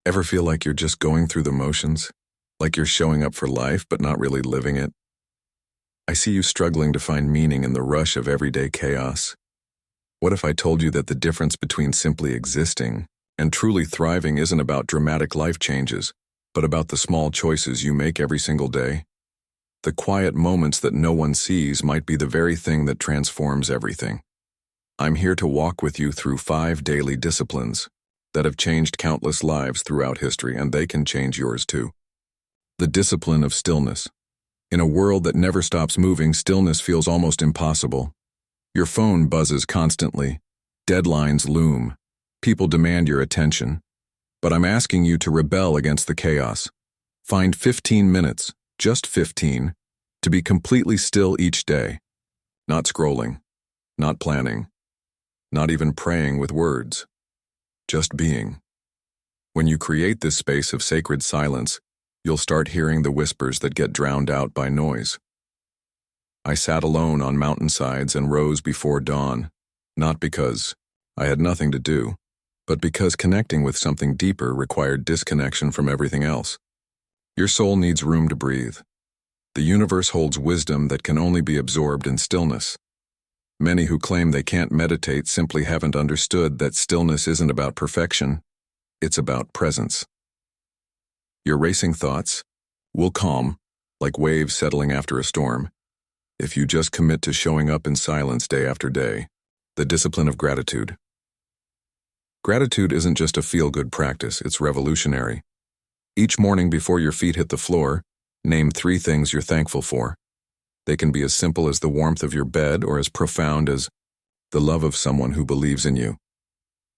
Ever feel like you're just going through the motions? Like you're showing up for life but not really living it? I see you struggling to find meaning in the rush of everyday chaos. What if I told you that the difference between simply existing and truly thriving isn't about dramatic life changes, but about the small choices you make every single day? The quiet moments that no one sees might be the very thing that transforms everything. I'm here to walk with you through 5 daily disciplines that have changed countless lives throughout history, and they can change yours too. The discipline of stillness. In a world that never stops moving, stillness feels almost impossible. Your phone buzzes constantly. Deadlines loom. People demand your attention. But I'm asking you to rebel against the chaos. Find 15 minutes, just 15, to be completely still each day. Not scrolling, not planning, not even praying with words. Just being. When you create this space of sacred silence, you'll start hearing the whispers that get drowned out by noise. I sat alone on mountainsides and rose before dawn, not because I had nothing to do, but because connecting with something deeper required disconnection from everything else. Your soul needs room to breathe. The universe holds wisdom that can only be absorbed in stillness. Many who claim they can't meditate simply haven't understood that stillness isn't about perfection, it's about presence. Your racing thoughts will calm, like waves settling after a storm, if you just commit to showing up in silence day after day. The discipline of gratitude. Gratitude isn't just a feel-good practice, it's revolutionary. Each morning before your feet hit the floor, name 3 things you're thankful for. They can be as simple as the warmth of your bed or as profound as the love of someone who believes in you.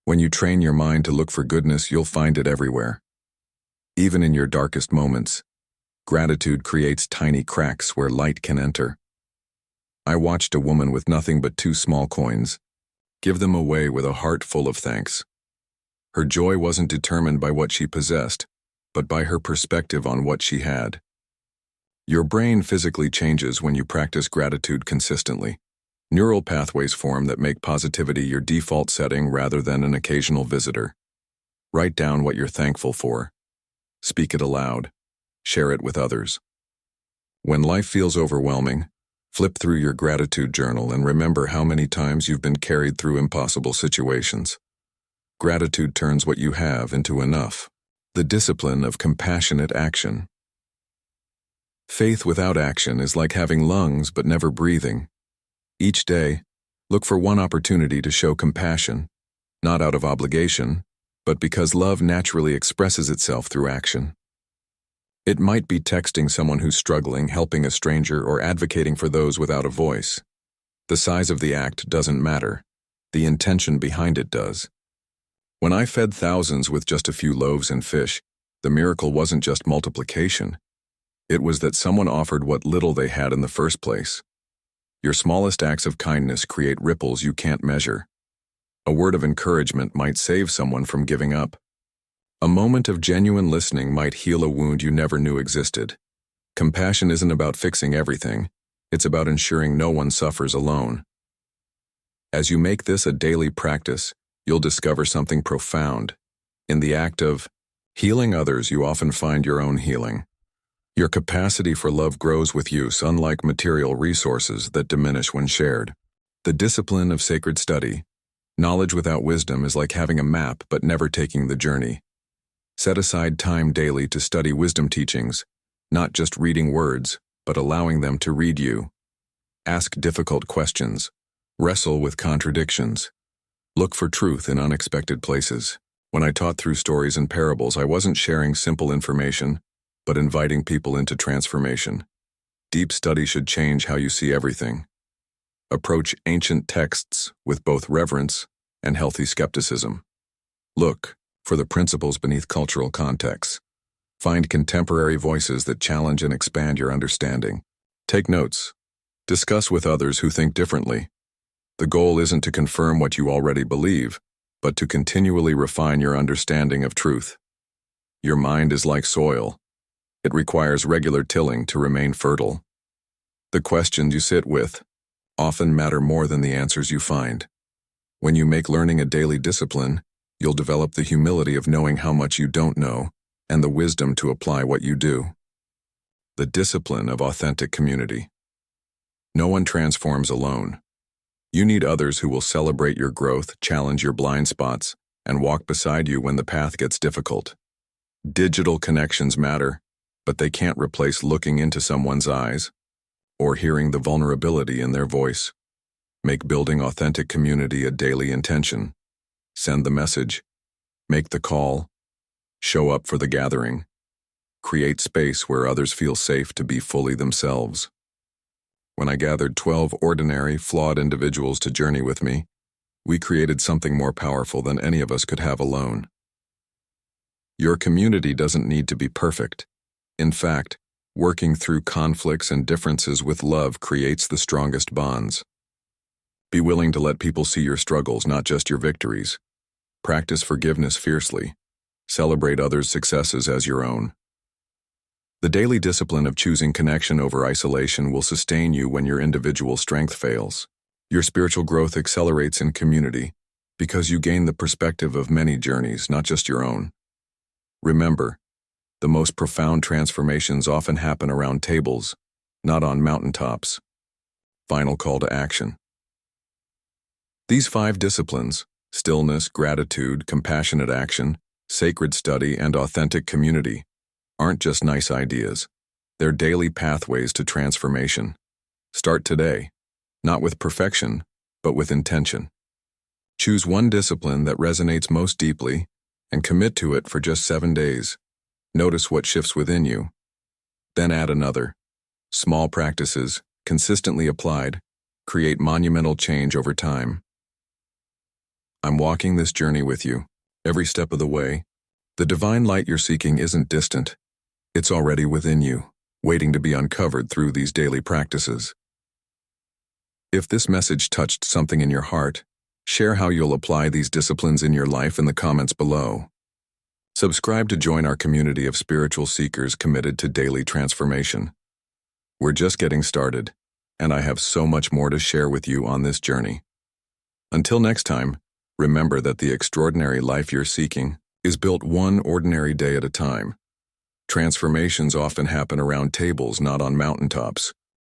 When you train your mind to look for goodness, you'll find it everywhere. Even in your darkest moments, gratitude creates tiny cracks where light can enter. I watched a woman with nothing but 2 small coins give them away with a heart full of thanks. Her joy wasn't determined by what she possessed, but by her perspective on what she had. Your brain physically changes when you practice gratitude consistently. Neural pathways form that make positivity your default setting rather than an occasional visitor. Write down what you're thankful for. Speak it aloud. Share it with others. When life feels overwhelming, flip through your gratitude journal and remember how many times you've been carried through impossible situations. Gratitude turns what you have into enough. The discipline of compassionate action. Faith without action is like having lungs but never breathing. Each day, look for one opportunity to show compassion, not out of obligation, but because love naturally expresses itself through action. It might be texting someone who's struggling, helping a stranger, or advocating for those without a voice. The size of the act doesn't matter. The intention behind it does. When I fed thousands with just a few loaves and fish, the miracle wasn't just multiplication. It was that someone offered what little they had in the first place. Your smallest acts of kindness create ripples you can't measure. A word of encouragement might save someone from giving up. A moment of genuine listening might heal a wound you never knew existed. Compassion isn't about fixing everything. It's about ensuring no one suffers alone. As you make this a daily practice, you'll discover something profound. In the act of healing others, you often find your own healing. Your capacity for love grows with use, unlike material resources that diminish when shared. The discipline of sacred study. Knowledge without wisdom is like having a map but never taking the journey. Set aside time daily to study wisdom teachings, not just reading words, but allowing them to read you. Ask difficult questions. Wrestle with contradictions. Look for truth in unexpected places. When I taught through stories and parables, I wasn't sharing simple information, but inviting people into transformation. Deep study should change how you see everything. Approach ancient texts with both reverence and healthy skepticism. Look for the principles beneath cultural contexts. Find contemporary voices that challenge and expand your understanding. Take notes. Discuss with others who think differently. The goal isn't to confirm what you already believe, but to continually refine your understanding of truth. Your mind is like soil. It requires regular tilling to remain fertile. The questions you sit with often matter more than the answers you find. When you make learning a daily discipline, you'll develop the humility of knowing how much you don't know and the wisdom to apply what you do. The discipline of authentic community. No one transforms alone. You need others who will celebrate your growth, challenge your blind spots, and walk beside you when the path gets difficult. Digital connections matter, but they can't replace looking into someone's eyes or hearing the vulnerability in their voice. Make building authentic community a daily intention. Send the message, make the call, show up for the gathering. Create space where others feel safe to be fully themselves. When I gathered 12 ordinary, flawed individuals to journey with me, we created something more powerful than any of us could have alone. Your community doesn't need to be perfect. In fact, working through conflicts and differences with love creates the strongest bonds. Be willing to let people see your struggles, not just your victories. Practice forgiveness fiercely. Celebrate others' successes as your own. The daily discipline of choosing connection over isolation will sustain you when your individual strength fails. Your spiritual growth accelerates in community because you gain the perspective of many journeys, not just your own. Remember, the most profound transformations often happen around tables, not on mountaintops. Final call to action. These 5 disciplines, stillness, gratitude, compassionate action, sacred study, and authentic community, aren't just nice ideas. They're daily pathways to transformation. Start today, not with perfection, but with intention. Choose one discipline that resonates most deeply and commit to it for just 7 days. Notice what shifts within you. Then add another. Small practices, consistently applied, create monumental change over time. I'm walking this journey with you, every step of the way. The divine light you're seeking isn't distant. It's already within you, waiting to be uncovered through these daily practices. If this message touched something in your heart, share how you'll apply these disciplines in your life in the comments below. Subscribe to join our community of spiritual seekers committed to daily transformation. We're just getting started, and I have so much more to share with you on this journey. Until next time, remember that the extraordinary life you're seeking is built one ordinary day at a time. Transformations often happen around tables, not on mountaintops.